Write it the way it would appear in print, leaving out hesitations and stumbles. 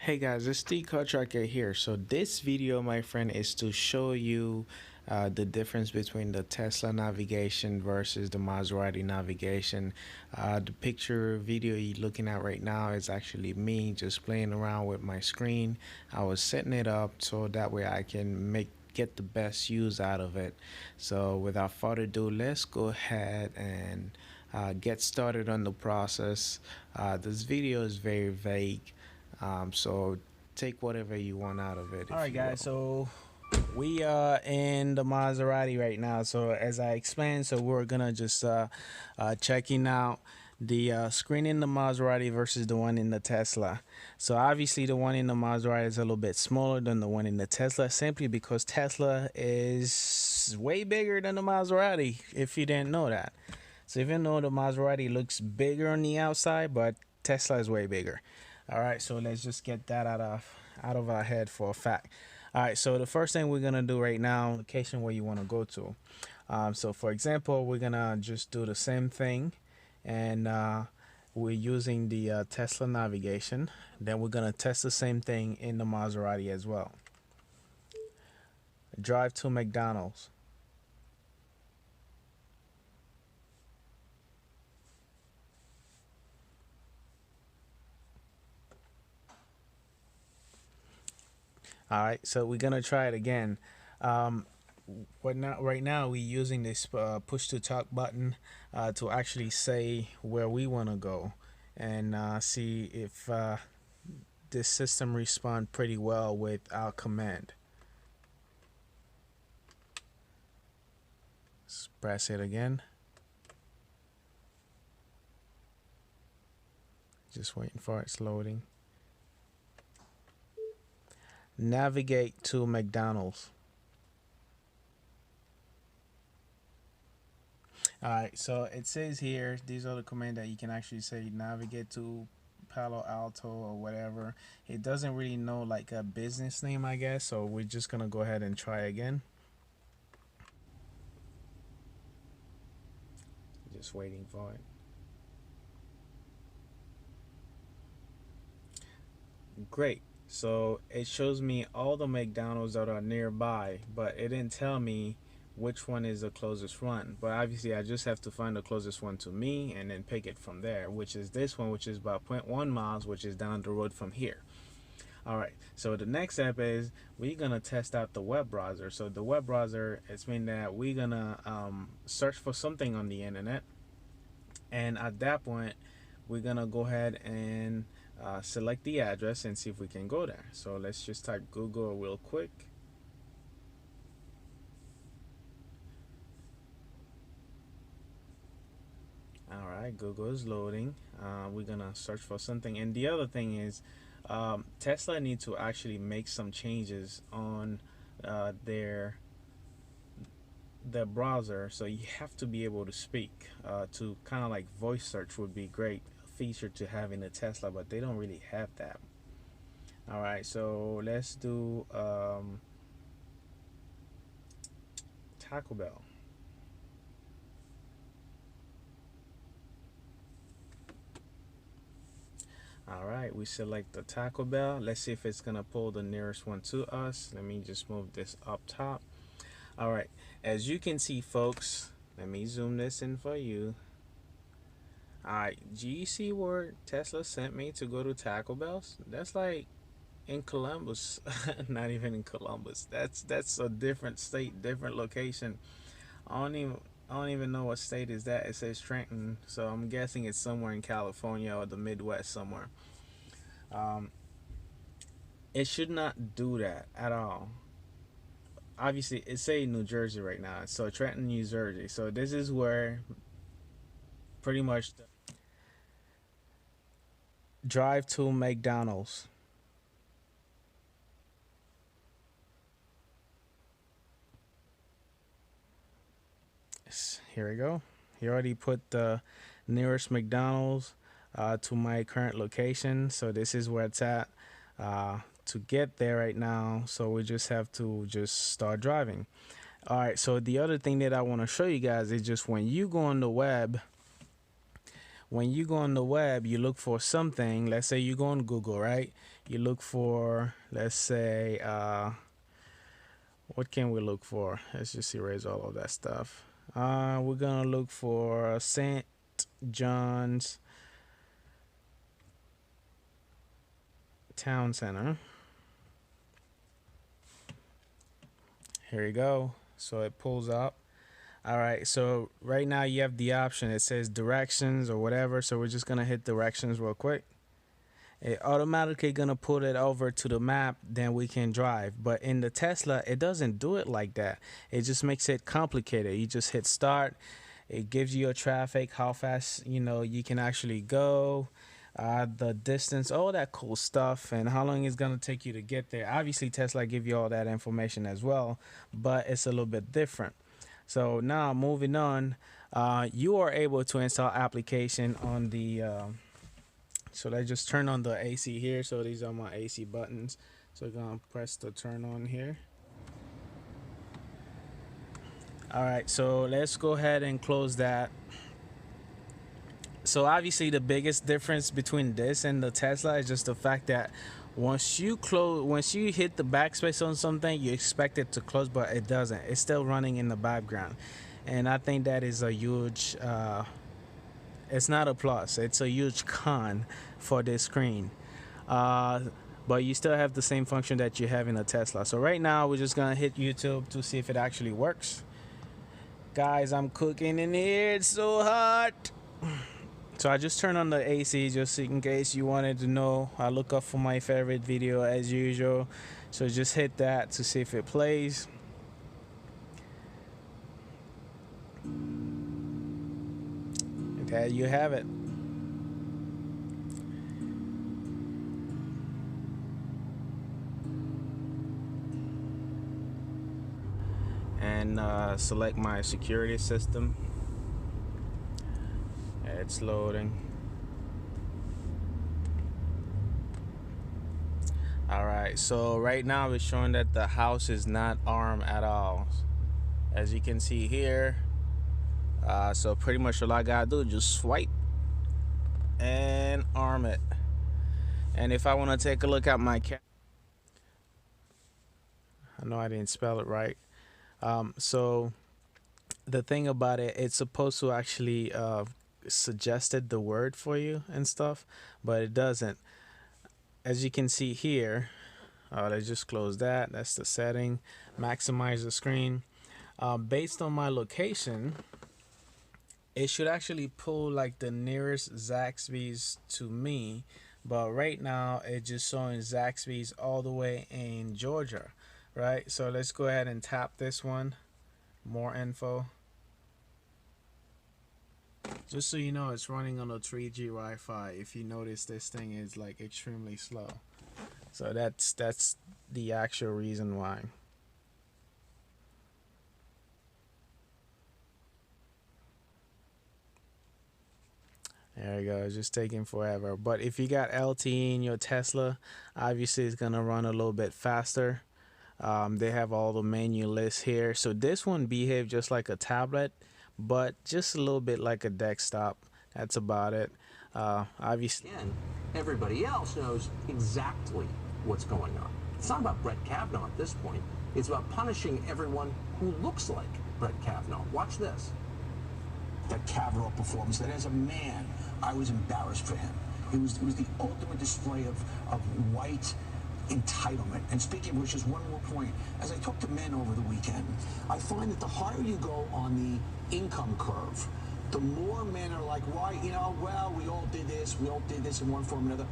Hey guys, it's the Tracker here. So this video, my friend, is to show you the difference between the Tesla navigation versus the Maserati navigation. The picture video you're looking at right now is actually me just playing around with my screen. I was setting it up so that way I can get the best use out of it. So without further ado, let's go ahead and get started on the process. This video is very vague. So take whatever you want out of it, All if right, you will. guys. So we are in the Maserati right now. So as I explained, so we're gonna just checking out the screen in the Maserati versus the one in the Tesla. So obviously the one in the Maserati is a little bit smaller than the one in the Tesla, simply because Tesla is way bigger than the Maserati. If you didn't know that. So even though the Maserati looks bigger on the outside, but Tesla is way bigger. All right, so let's just get that out of our head for a fact. All right, so the first thing we're gonna do right now, location where you want to go to. So for example, we're gonna just do the same thing, and we're using the Tesla navigation. Then we're gonna test the same thing in the Maserati as well. Drive to McDonald's. All right, so we're gonna try it again. Um, right now we're using this push to talk button to actually say where we want to go, and see if this system respond pretty well with our command. Let's press it again. Just waiting for it's loading. Navigate to McDonald's. All right, so it says here, these are the commands that you can actually say navigate to Palo Alto or whatever. It doesn't really know like a business name, I guess, so we're just gonna go ahead and try again. Just waiting for it. Great. So it shows me all the McDonald's that are nearby, but it didn't tell me which one is the closest one. But obviously, I just have to find the closest one to me and then pick it from there, which is this one, which is about 0.1 miles, which is down the road from here. All right. So the next step is we're gonna test out the web browser. So the web browser, it's mean that we're gonna search for something on the internet, and at that point we're gonna go ahead and select the address and see if we can go there. So let's just type Google real quick. All right, Google is loading. We're gonna search for something, and the other thing is Tesla need to actually make some changes on their browser, so you have to be able to speak. To kind of like voice search would be great feature to have in a Tesla, but they don't really have that. All right, so let's do Taco Bell. All right, we select the Taco Bell. Let's see if it's gonna pull the nearest one to us. Let me just move this up top. All right, as you can see, folks, let me zoom this in for you. All right, do you see where Tesla sent me to go to Taco Bell's? That's like in Columbus. Not even in Columbus. That's a different state, different location. I don't even I don't even know what state is that. It says Trenton, so I'm guessing it's somewhere in California or the Midwest somewhere. Um, it should not do that at all. Obviously, it's saying New Jersey right now, so Trenton, New Jersey. So this is where pretty much drive to McDonald's. Here we go. He already put the nearest McDonald's to my current location, so this is where it's at. To get there right now, so we just have to just start driving. All right, so the other thing that I want to show you guys is just when you go on the web, when you go on the web, you look for something. Let's say you go on Google, right? You look for, let's say, what can we look for? Let's just erase all of that stuff. We're gonna look for St. John's Town Center. Here you go. So it pulls up. All right, so right now you have the option. It says directions or whatever. So we're just gonna hit directions real quick. It automatically gonna put it over to the map, then we can drive. But in the Tesla, it doesn't do it like that. It just makes it complicated. You just hit start. It gives you your traffic, how fast you can actually go, the distance, all that cool stuff, and how long it's gonna take you to get there. Obviously, Tesla give you all that information as well, but it's a little bit different. So now moving on, you are able to install application on the. So let's just turn on the AC here. So these are my AC buttons. So we're gonna press the turn on here. All right, so let's go ahead and close that. So obviously the biggest difference between this and the Tesla is just the fact that once you hit the backspace on something, you expect it to close, but it doesn't. It's still running in the background. And I think that is a huge, it's not a plus, it's a huge con for this screen. But you still have the same function that you have in a Tesla. So right now we're just gonna hit YouTube to see if it actually works. Guys, I'm cooking in here, it's so hot. So I just turned on the AC just in case you wanted to know. I look up for my favorite video as usual. So just hit that to see if it plays. And there you have it. And select my security system. It's loading. All right, so right now it's showing that the house is not armed at all, as you can see here. So pretty much all I gotta do is just swipe and arm it. And if I want to take a look at my I know I didn't spell it right. So the thing about it, it's supposed to actually suggested the word for you and stuff, but it doesn't. As you can see here, let's just close that. That's the setting. Maximize the screen. Based on my location, it should actually pull like the nearest Zaxby's to me, but right now it's just showing Zaxby's all the way in Georgia, right? So let's go ahead and tap this one. More info. Just so you know, it's running on a 3G Wi-Fi. If you notice, this thing is like extremely slow. So that's the actual reason why. There you go. It's just taking forever. But if you got LTE in your Tesla, obviously it's gonna run a little bit faster. They have all the menu lists here. So this one behaves just like a tablet, but just a little bit like a desktop. That's about it. Obviously, And everybody else knows exactly what's going on. It's not about Brett Kavanaugh at this point. It's about punishing everyone who looks like Brett Kavanaugh. Watch this. That Kavanaugh performance, that as a man, I was embarrassed for him. It was the ultimate display of white entitlement. And speaking of which, just one more point. As I talk to men over the weekend, I find that the higher you go on the income curve, the more men are like, well, we all did this in one form or another.